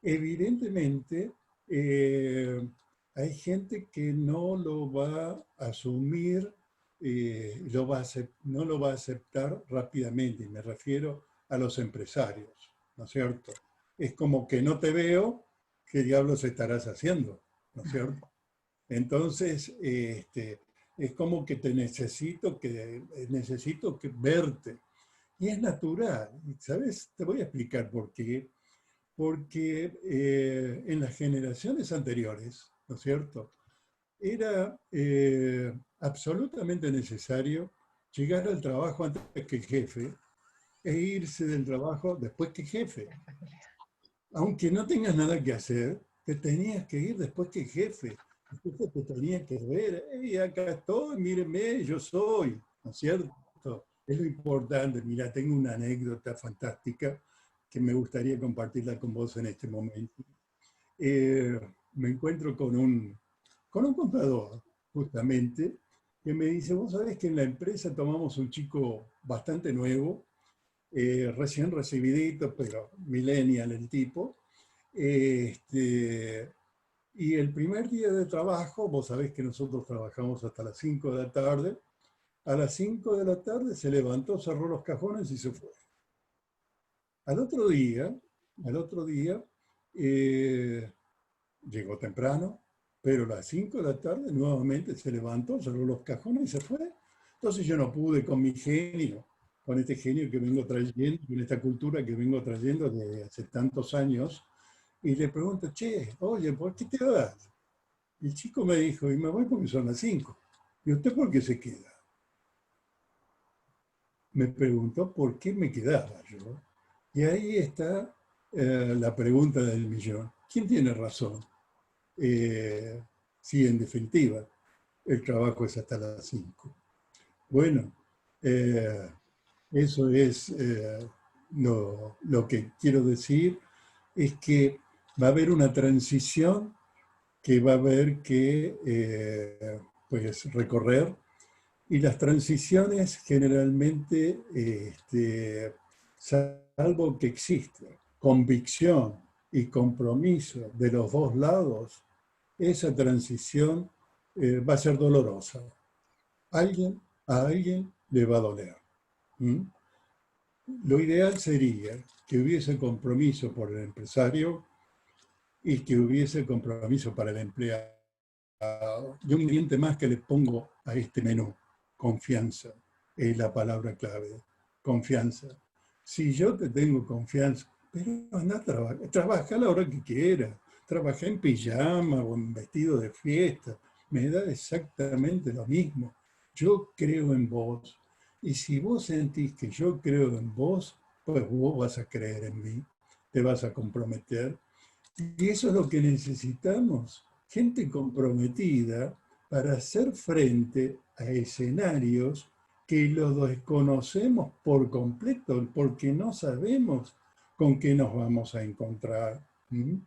Evidentemente, hay gente que no lo va a asumir, no lo va a aceptar rápidamente, y me refiero a los empresarios, ¿no es cierto? Es como que no te veo, ¿qué diablos estarás haciendo? ¿No es cierto? Entonces, es como que necesito que verte. Y es natural, ¿sabes? Te voy a explicar por qué. Porque en las generaciones anteriores, ¿no es cierto?, era absolutamente necesario llegar al trabajo antes que el jefe e irse del trabajo después que el jefe. Aunque no tengas nada que hacer, te tenías que ir después que el jefe. El jefe te tenía que ver, hey, acá estoy, mírenme, yo soy, ¿no es cierto? Es lo importante. Mira, tengo una anécdota fantástica que me gustaría compartirla con vos en este momento. Me encuentro con un contador, justamente, que me dice, vos sabés que en la empresa tomamos un chico bastante nuevo, recién recibidito, pero millennial el tipo, y el primer día de trabajo, vos sabés que nosotros trabajamos hasta las 5 de la tarde, a las 5 de la tarde se levantó, cerró los cajones y se fue. Al otro día llegó temprano, pero a las 5 de la tarde nuevamente se levantó, cerró los cajones y se fue. Entonces yo no pude con mi genio, con este genio que vengo trayendo, con esta cultura que vengo trayendo desde hace tantos años, y le pregunto, che, oye, ¿por qué te vas? Y el chico me dijo, y me voy porque son las 5. ¿Y usted por qué se queda? me preguntó por qué me quedaba yo. Y ahí está la pregunta del millón. ¿Quién tiene razón? Sí, en definitiva, el trabajo es hasta las 5. Bueno, eso es lo que quiero decir, es que va a haber una transición que va a haber que pues, recorrer, y las transiciones generalmente, salvo que exista convicción y compromiso de los dos lados, esa transición va a ser dolorosa. A alguien le va a doler. ¿Mm? Lo ideal sería que hubiese compromiso por el empresario y que hubiese compromiso para el empleado. Y un ingrediente más que le pongo a este menú: confianza. Es la palabra clave. Confianza. Si yo te tengo confianza, pero anda a trabajar, trabaja a la hora que quieras. Trabaja en pijama o en vestido de fiesta. Me da exactamente lo mismo. Yo creo en vos. Y si vos sentís que yo creo en vos, pues vos vas a creer en mí. Te vas a comprometer. Y eso es lo que necesitamos. Gente comprometida para hacer frente a escenarios que los desconocemos por completo, porque no sabemos con qué nos vamos a encontrar. ¿Mm?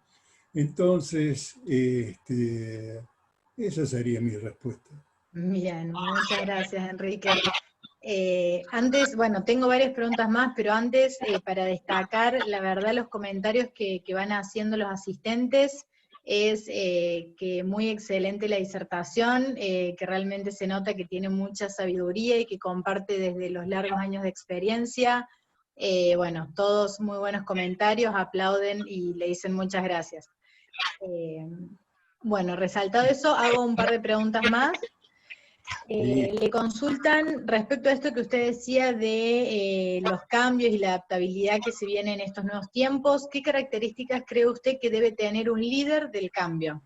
Entonces, esa sería mi respuesta. Bien, muchas gracias, Enrique. Antes, bueno, tengo varias preguntas más, pero antes, para destacar, la verdad, los comentarios que van haciendo los asistentes, es que muy excelente la disertación, que realmente se nota que tiene mucha sabiduría y que comparte desde los largos años de experiencia. Bueno, todos muy buenos comentarios, aplauden y le dicen muchas gracias. Bueno, resaltado eso, hago un par de preguntas más. Le consultan respecto a esto que usted decía de los cambios y la adaptabilidad que se viene en estos nuevos tiempos. ¿Qué características cree usted que debe tener un líder del cambio?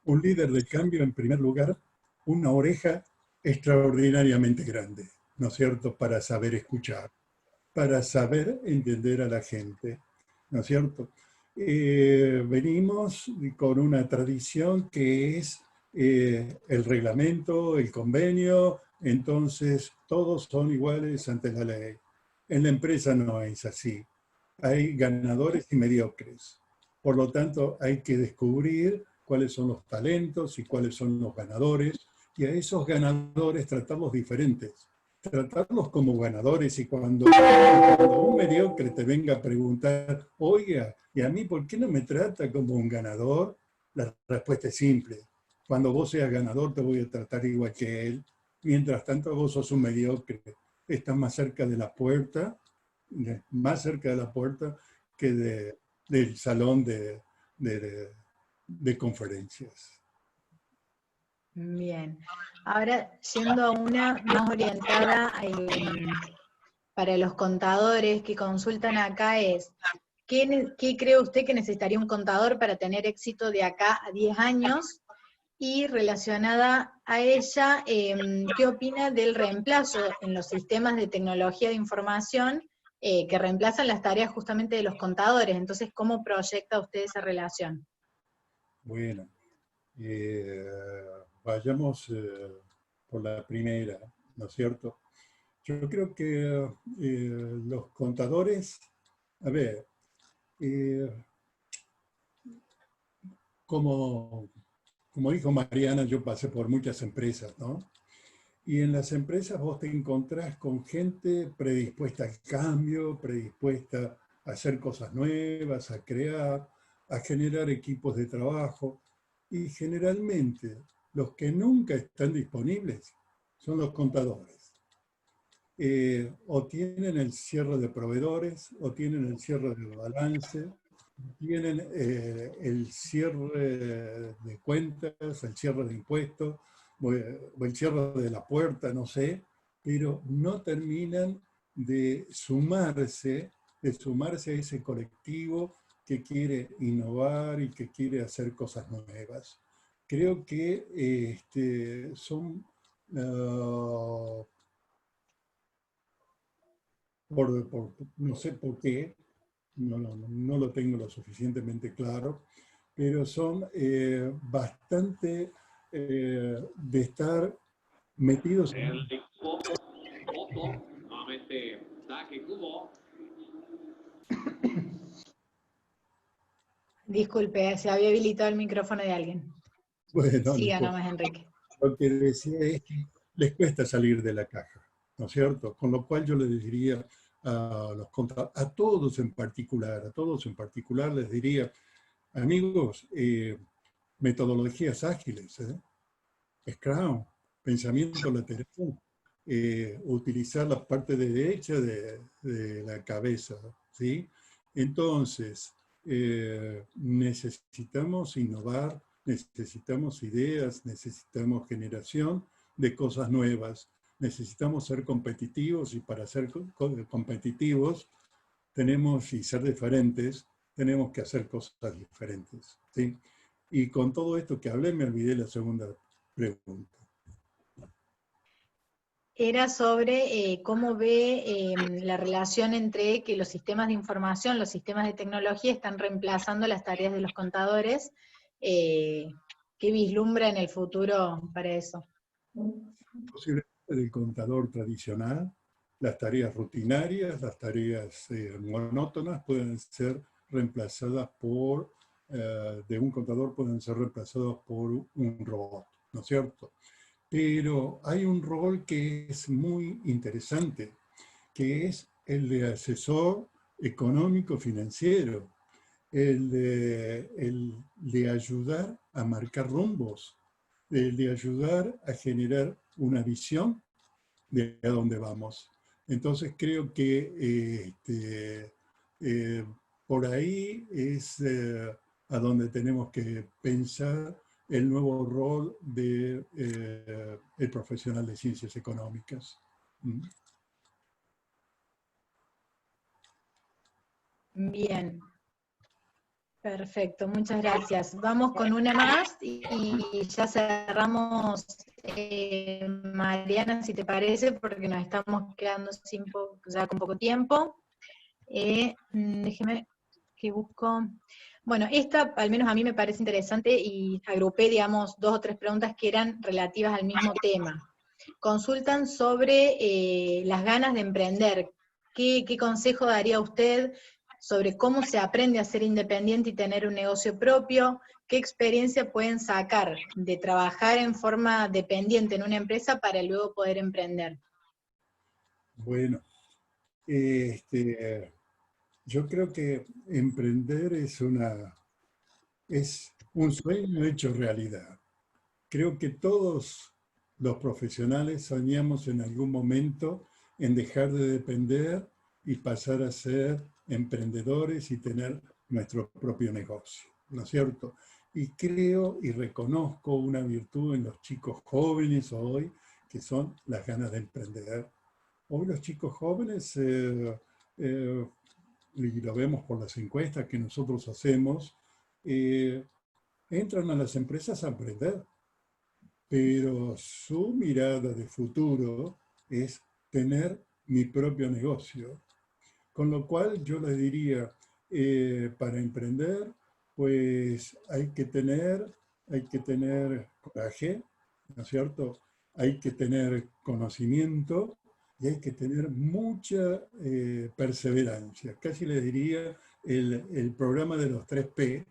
Un líder del cambio, en primer lugar, una oreja extraordinariamente grande, ¿no es cierto?, para saber escuchar, para saber entender a la gente, ¿no es cierto? Venimos con una tradición que es el reglamento, el convenio, entonces todos son iguales ante la ley. En la empresa no es así. Hay ganadores y mediocres. Por lo tanto, hay que descubrir cuáles son los talentos y cuáles son los ganadores, y a esos ganadores tratarlos diferentes. Tratarlos como ganadores, y cuando un mediocre te venga a preguntar, oiga, ¿y a mí por qué no me trata como un ganador? La respuesta es simple. Cuando vos seas ganador te voy a tratar igual que él. Mientras tanto vos sos un mediocre. Estás más cerca de la puerta, que del salón de conferencias. Bien. Ahora, yendo a una más orientada para los contadores que consultan acá es, ¿qué cree usted que necesitaría un contador para tener éxito de acá a 10 años? Y relacionada a ella, ¿qué opina del reemplazo en los sistemas de tecnología de información que reemplazan las tareas justamente de los contadores? Entonces, ¿cómo proyecta usted esa relación? Bueno, vayamos por la primera, ¿no es cierto? Yo creo que los contadores, a ver, como dijo Mariana, yo pasé por muchas empresas, ¿no? Y en las empresas vos te encontrás con gente predispuesta al cambio, predispuesta a hacer cosas nuevas, a crear, a generar equipos de trabajo. Y generalmente los que nunca están disponibles son los contadores. O tienen el cierre de proveedores, o tienen el cierre de balance, tienen el cierre de cuentas, el cierre de impuestos, o el cierre de la puerta, no sé, pero no terminan de sumarse a ese colectivo que quiere innovar y que quiere hacer cosas nuevas. Creo que son no sé por qué, no lo tengo lo suficientemente claro, pero son bastante de estar metidos en... El Otto, nuevamente saque cubo. Disculpe, se había habilitado el micrófono de alguien. Bueno, no Siga importa. nomás, Enrique. Lo que decía es que les cuesta salir de la caja, ¿no es cierto? Con lo cual yo les diría a todos en particular les diría, amigos, metodologías ágiles, Scrum, pensamiento lateral, utilizar la parte derecha de la cabeza, ¿sí? Entonces, necesitamos innovar, necesitamos ideas, necesitamos generación de cosas nuevas, necesitamos ser competitivos y para ser competitivos tenemos y ser diferentes, tenemos que hacer cosas diferentes, ¿sí? Y con todo esto que hablé me olvidé la segunda pregunta. Era sobre cómo ve la relación entre que los sistemas de información, los sistemas de tecnología están reemplazando las tareas de los contadores. ¿Qué vislumbra en el futuro para eso? Posiblemente del contador tradicional, las tareas rutinarias, las tareas monótonas pueden ser reemplazadas de un contador pueden ser reemplazadas por un robot, ¿no es cierto? Pero hay un rol que es muy interesante, que es el de asesor económico financiero, el de ayudar a marcar rumbos, el de ayudar a generar una visión de a dónde vamos. Entonces creo que por ahí es a donde tenemos que pensar el nuevo rol de el profesional de ciencias económicas. Bien. Perfecto, muchas gracias. Vamos con una más y ya cerramos, Mariana, si te parece, porque nos estamos quedando ya con poco tiempo. Déjeme que busco. Bueno, esta al menos a mí me parece interesante y agrupé, digamos, 2 o 3 preguntas que eran relativas al mismo tema. Consultan sobre las ganas de emprender. ¿Qué consejo daría usted sobre cómo se aprende a ser independiente y tener un negocio propio? ¿Qué experiencia pueden sacar de trabajar en forma dependiente en una empresa para luego poder emprender? Bueno, yo creo que emprender es un sueño hecho realidad. Creo que todos los profesionales soñamos en algún momento en dejar de depender y pasar a ser emprendedores y tener nuestro propio negocio, ¿no es cierto? Y creo y reconozco una virtud en los chicos jóvenes hoy, que son las ganas de emprender. Hoy los chicos jóvenes, y lo vemos por las encuestas que nosotros hacemos, entran a las empresas a emprender, pero su mirada de futuro es tener mi propio negocio. Con lo cual yo les diría, para emprender, pues hay que tener coraje, ¿no es cierto? Hay que tener conocimiento y hay que tener mucha perseverancia. Casi les diría el programa de los 3P,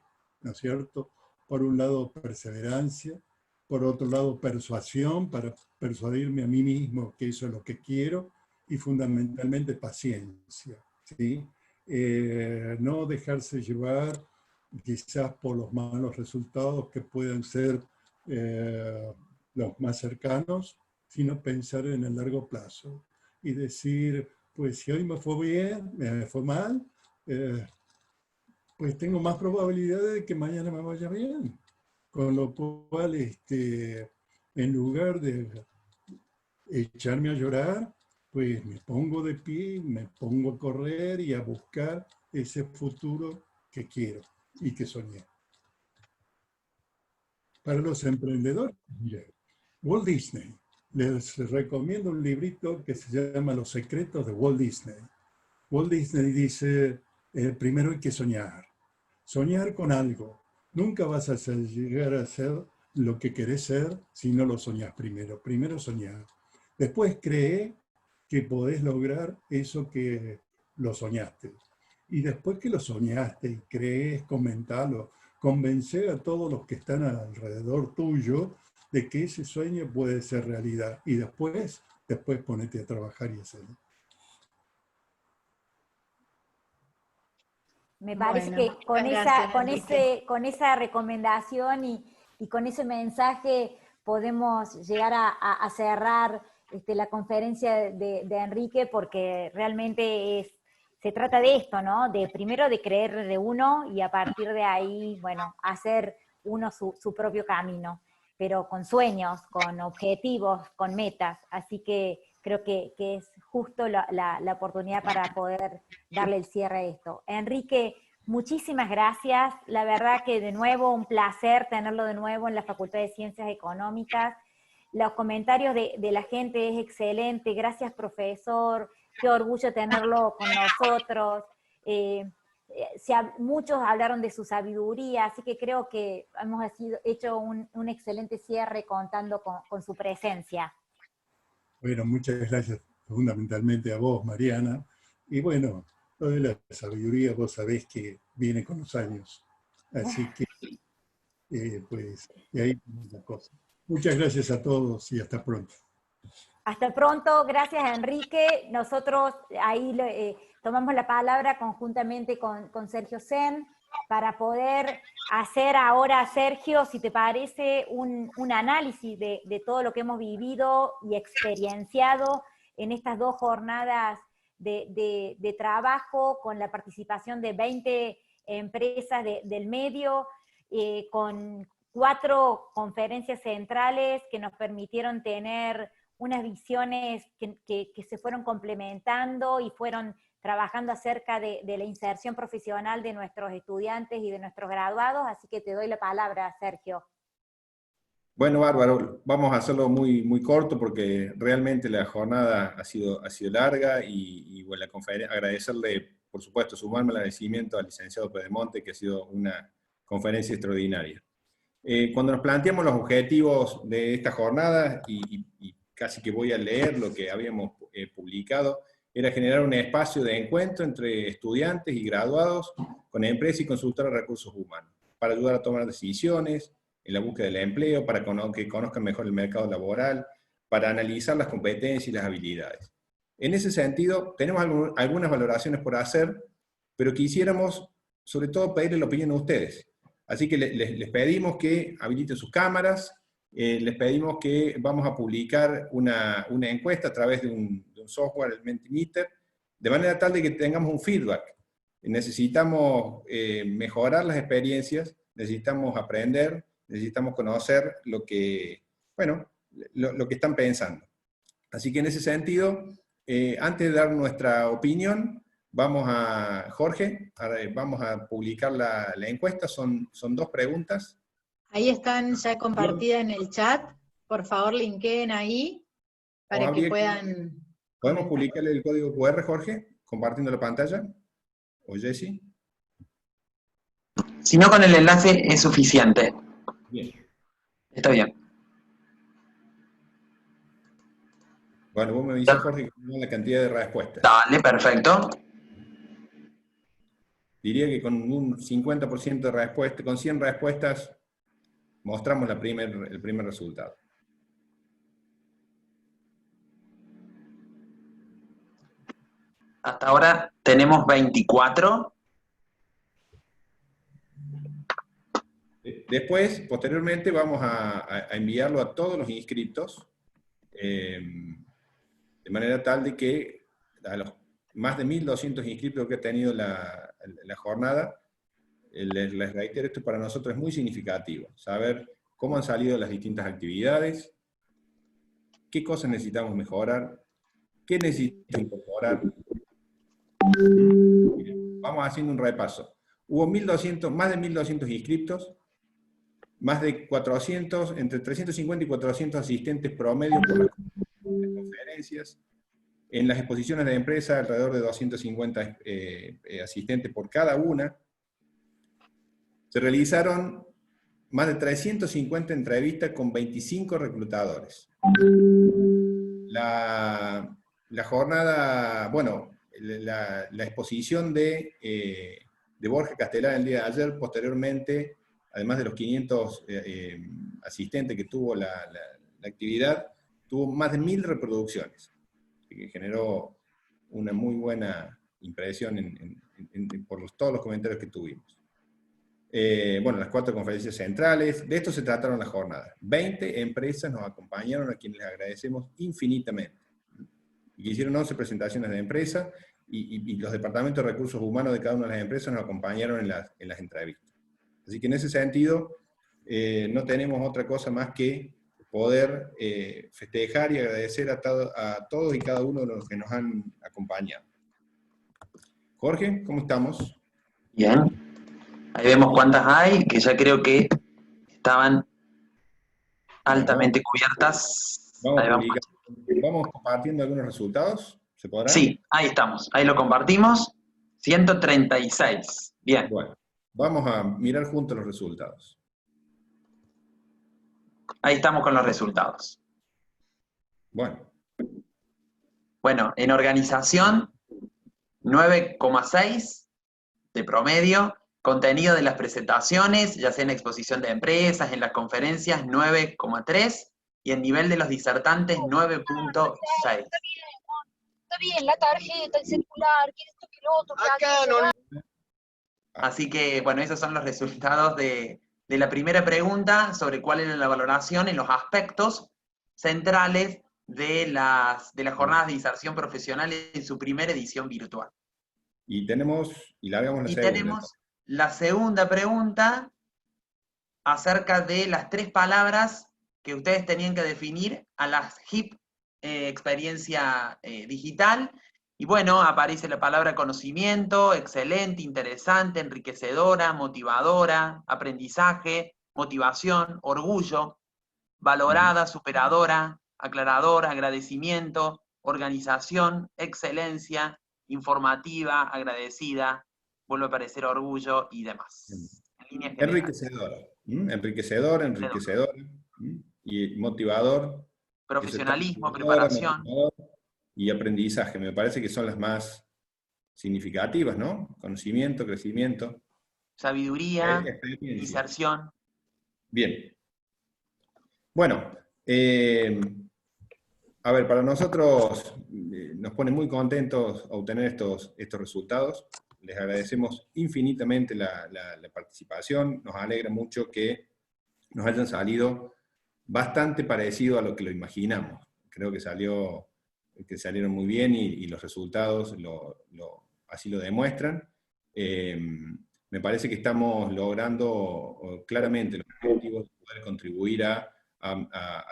¿no es cierto? Por un lado, perseverancia, por otro lado, persuasión, para persuadirme a mí mismo que eso es lo que quiero, y fundamentalmente paciencia, ¿sí? No dejarse llevar quizás por los malos resultados que puedan ser los más cercanos, sino pensar en el largo plazo y decir, pues si hoy me fue bien, me fue mal, pues tengo más probabilidades de que mañana me vaya bien. Con lo cual, en lugar de echarme a llorar, pues me pongo de pie, me pongo a correr y a buscar ese futuro que quiero y que soñé. Para los emprendedores, Walt Disney. Les recomiendo un librito que se llama Los secretos de Walt Disney. Walt Disney dice, primero hay que soñar. Soñar con algo. Nunca vas a llegar a ser lo que querés ser si no lo soñás primero. Primero soñar. Después cree que podés lograr eso que lo soñaste. Y después que lo soñaste y crees, comentalo, convencer a todos los que están alrededor tuyo de que ese sueño puede ser realidad. Y después ponete a trabajar y hacerlo. Me parece Bueno, que con gracias, Enrique. con esa recomendación y con ese mensaje podemos llegar a cerrar la conferencia de Enrique, porque realmente se trata de esto, ¿no? De primero de creer de uno y a partir de ahí, bueno, hacer uno su propio camino, pero con sueños, con objetivos, con metas. Así que creo que es justo la oportunidad para poder darle el cierre a esto. Enrique, muchísimas gracias. La verdad que de nuevo un placer tenerlo de nuevo en la Facultad de Ciencias Económicas. Los comentarios de la gente es excelente. Gracias, profesor. Qué orgullo tenerlo con nosotros. Muchos hablaron de su sabiduría, así que creo que hemos hecho un excelente cierre contando con su presencia. Bueno, muchas gracias fundamentalmente a vos, Mariana. Y bueno, lo de la sabiduría vos sabés que viene con los años. Así que, pues, de ahí la cosa. Muchas gracias a todos y hasta pronto. Hasta pronto, gracias Enrique. Nosotros ahí tomamos la palabra conjuntamente con Sergio Sen para poder hacer ahora, Sergio, si te parece, un análisis de todo lo que hemos vivido y experienciado en estas 2 jornadas de trabajo con la participación de 20 empresas del medio, con 4 conferencias centrales que nos permitieron tener unas visiones que se fueron complementando y fueron trabajando acerca de la inserción profesional de nuestros estudiantes y de nuestros graduados, así que te doy la palabra, Sergio. Bueno, bárbaro, vamos a hacerlo muy, muy corto porque realmente la jornada ha sido larga y bueno, agradecerle, por supuesto, sumarme al agradecimiento al licenciado Pedemonte, que ha sido una conferencia extraordinaria. Cuando nos planteamos los objetivos de esta jornada, y casi que voy a leer lo que habíamos publicado, era generar un espacio de encuentro entre estudiantes y graduados con empresas y consultores de recursos humanos, para ayudar a tomar decisiones en la búsqueda del empleo, para que conozcan mejor el mercado laboral, para analizar las competencias y las habilidades. En ese sentido, tenemos algunas valoraciones por hacer, pero quisiéramos, sobre todo, pedirle la opinión a ustedes. Así que les pedimos que habiliten sus cámaras, les pedimos que vamos a publicar una encuesta a través de un software, el Mentimeter, de manera tal de que tengamos un feedback. Necesitamos mejorar las experiencias, necesitamos aprender, necesitamos conocer lo que están pensando. Así que en ese sentido, antes de dar nuestra opinión, Jorge, vamos a publicar la encuesta, son 2 preguntas. Ahí están ya compartidas en el chat, por favor linkeen ahí para que puedan... ¿Podemos publicarle el código QR, Jorge, compartiendo la pantalla? ¿O Jessy? Si no, con el enlace es suficiente. Bien. Está bien. Bueno, vos me avisas, Jorge, con la cantidad de respuestas. Dale, perfecto. Diría que con un 50% de respuestas, con 100 respuestas, mostramos el primer resultado. Hasta ahora tenemos 24. Después, posteriormente, vamos a enviarlo a todos los inscriptos, de manera tal de que a los más de 1.200 inscriptos que ha tenido la jornada, les reitero, esto para nosotros es muy significativo, saber cómo han salido las distintas actividades, qué cosas necesitamos mejorar, qué necesitamos incorporar. Vamos haciendo un repaso. Hubo más de 1.200 inscriptos, más de 400, entre 350 y 400 asistentes promedio por las conferencias. En las exposiciones de empresa, alrededor de 250 asistentes por cada una. Se realizaron más de 350 entrevistas con 25 reclutadores. La jornada, bueno, la exposición de Borja Castelán el día de ayer, posteriormente, además de los 500 asistentes que tuvo la actividad, tuvo más de 1000 reproducciones, que generó una muy buena impresión por todos los comentarios que tuvimos. Bueno, las 4 conferencias centrales, de esto se trataron las jornadas. 20 empresas nos acompañaron, a quienes les agradecemos infinitamente. Y hicieron 11 presentaciones de empresa, y los departamentos de recursos humanos de cada una de las empresas nos acompañaron en las entrevistas. Así que en ese sentido, no tenemos otra cosa más que poder festejar y agradecer a todos y cada uno de los que nos han acompañado. Jorge, ¿cómo estamos? Bien. Ahí vemos cuántas hay, que ya creo que estaban altamente cubiertas. Vamos compartiendo algunos resultados. ¿Se podrá? Sí, ahí estamos. Ahí lo compartimos. 136. Bien. Bueno, vamos a mirar juntos los resultados. Ahí estamos con los resultados. Bueno, en organización, 9,6 de promedio. Contenido de las presentaciones, ya sea en exposición de empresas, en las conferencias, 9,3. Y el nivel de los disertantes, 9,6. Está bien, la tarjeta, el celular, que esto, que lo otro. Acá no. Así que, bueno, esos son los resultados de la primera pregunta sobre cuál era la valoración en los aspectos centrales de las jornadas de inserción profesional en su primera edición virtual. Y largamos la segunda. Tenemos la segunda pregunta acerca de las 3 palabras que ustedes tenían que definir a las HIP experiencia digital. Y bueno, aparece la palabra conocimiento, excelente, interesante, enriquecedora, motivadora, aprendizaje, motivación, orgullo, valorada, superadora, aclaradora, agradecimiento, organización, excelencia, informativa, agradecida, vuelve a aparecer orgullo y demás. En líneas generales. Enriquecedora, y motivador. Profesionalismo, preparación. Motivador y aprendizaje, me parece que son las más significativas, ¿no? Conocimiento, crecimiento. Sabiduría, inserción. Bien. Bueno, a ver, para nosotros nos pone muy contentos obtener estos resultados. Les agradecemos infinitamente la participación, nos alegra mucho que nos hayan salido bastante parecido a lo que lo imaginamos. Creo que salieron muy bien y los resultados así lo demuestran. Me parece que estamos logrando claramente los objetivos de poder contribuir a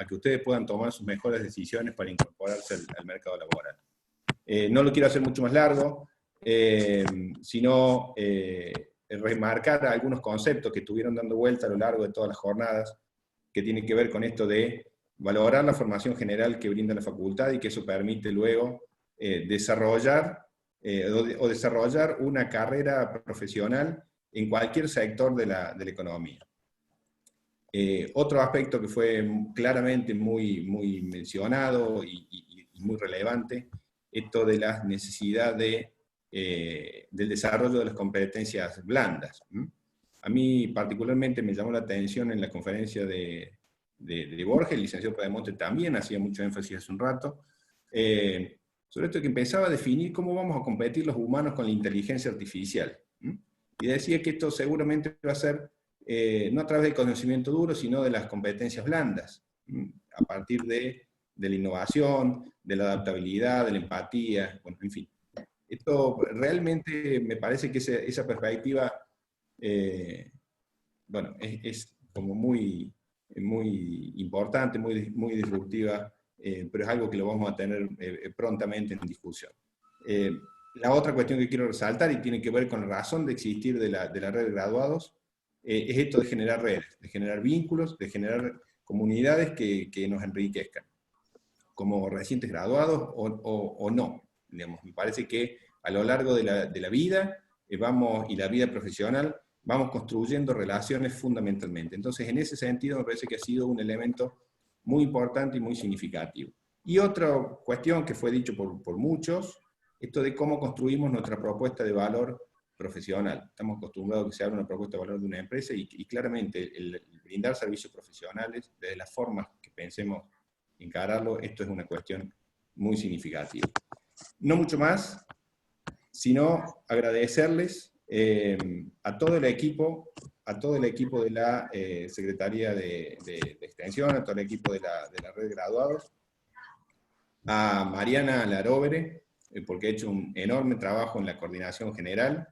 que ustedes puedan tomar sus mejores decisiones para incorporarse al mercado laboral. No lo quiero hacer mucho más largo, sino remarcar algunos conceptos que estuvieron dando vuelta a lo largo de todas las jornadas, que tienen que ver con esto de valorar la formación general que brinda la facultad y que eso permite luego desarrollar una carrera profesional en cualquier sector de la economía. Otro aspecto que fue claramente muy mencionado y muy relevante, esto de la necesidad del desarrollo de las competencias blandas. A mí particularmente me llamó la atención en la conferencia de Borja, el licenciado Pedemonte también hacía mucho énfasis hace un rato, sobre esto que empezaba a definir cómo vamos a competir los humanos con la inteligencia artificial. Y decía que esto seguramente va a ser no a través del conocimiento duro, sino de las competencias blandas, a partir de la innovación, de la adaptabilidad, de la empatía, bueno, en fin. Esto realmente me parece que esa perspectiva bueno, es como muy importante, muy disruptiva, pero es algo que lo vamos a tener prontamente en discusión. La otra cuestión que quiero resaltar, y tiene que ver con la razón de existir de la red de graduados, es esto de generar redes, de generar vínculos, de generar comunidades que nos enriquezcan. como recientes graduados o no. Digamos, me parece que a lo largo de la vida y la vida profesional vamos construyendo relaciones fundamentalmente. Entonces, en ese sentido, me parece que ha sido un elemento muy importante y muy significativo. Y otra cuestión que fue dicho por muchos, esto de cómo construimos nuestra propuesta de valor profesional. Estamos acostumbrados a que se haga una propuesta de valor de una empresa y claramente el brindar servicios profesionales, desde las formas que pensemos encararlo, esto es una cuestión muy significativa. No mucho más, sino agradecerles a todo el equipo de la Secretaría de Extensión, a todo el equipo de la Red de Graduados, a Mariana Larovere, porque ha hecho un enorme trabajo en la coordinación general,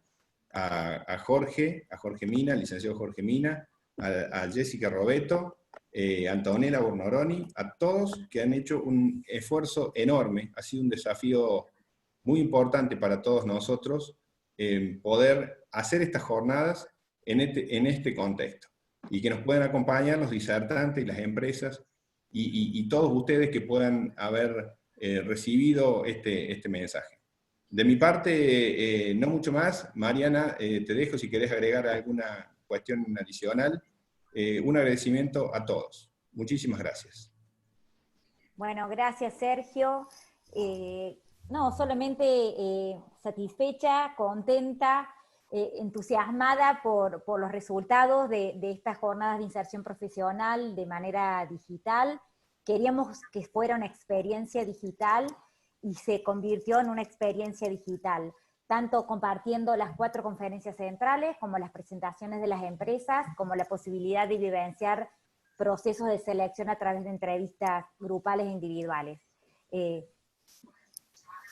a Jorge Mina, el licenciado Jorge Mina, a Jessica Robeto, a Antonella Bornoroni, a todos que han hecho un esfuerzo enorme. Ha sido un desafío muy importante para todos nosotros poder hacer estas jornadas en este contexto, y que nos puedan acompañar los disertantes y las empresas, y todos ustedes que puedan haber recibido este mensaje. De mi parte, no mucho más. Mariana, te dejo si querés agregar alguna cuestión adicional. Un agradecimiento a todos. Muchísimas gracias. Bueno, gracias Sergio. No, solamente satisfecha, contenta, entusiasmada por los resultados de estas jornadas de inserción profesional de manera digital. Queríamos que fuera una experiencia digital y se convirtió en una experiencia digital, tanto compartiendo las 4 conferencias centrales, como las presentaciones de las empresas, como la posibilidad de vivenciar procesos de selección a través de entrevistas grupales e individuales.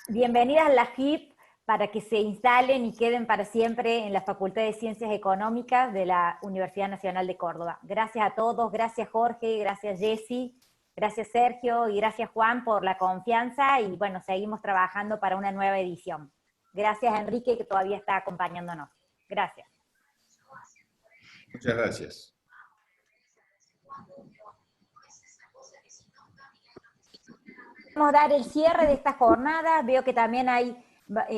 Bienvenidas a la HIP, para que se instalen y queden para siempre en la Facultad de Ciencias Económicas de la Universidad Nacional de Córdoba. Gracias a todos, gracias Jorge, gracias Jessy, gracias Sergio y gracias Juan por la confianza, y bueno, seguimos trabajando para una nueva edición. Gracias a Enrique, que todavía está acompañándonos. Gracias. Muchas gracias. Vamos a dar el cierre de esta jornada. Veo que también hay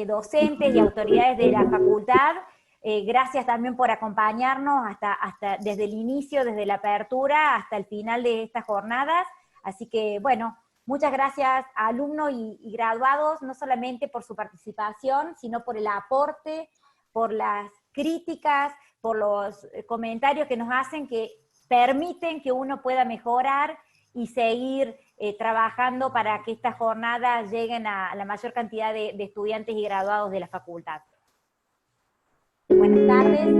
docentes y autoridades de la facultad. Gracias también por acompañarnos hasta desde el inicio, desde la apertura hasta el final de estas jornadas. Así que, bueno, muchas gracias a alumnos y graduados, no solamente por su participación, sino por el aporte, por las críticas, por los comentarios que nos hacen, que permiten que uno pueda mejorar y seguir trabajando para que estas jornadas lleguen a la mayor cantidad de estudiantes y graduados de la facultad. Buenas tardes.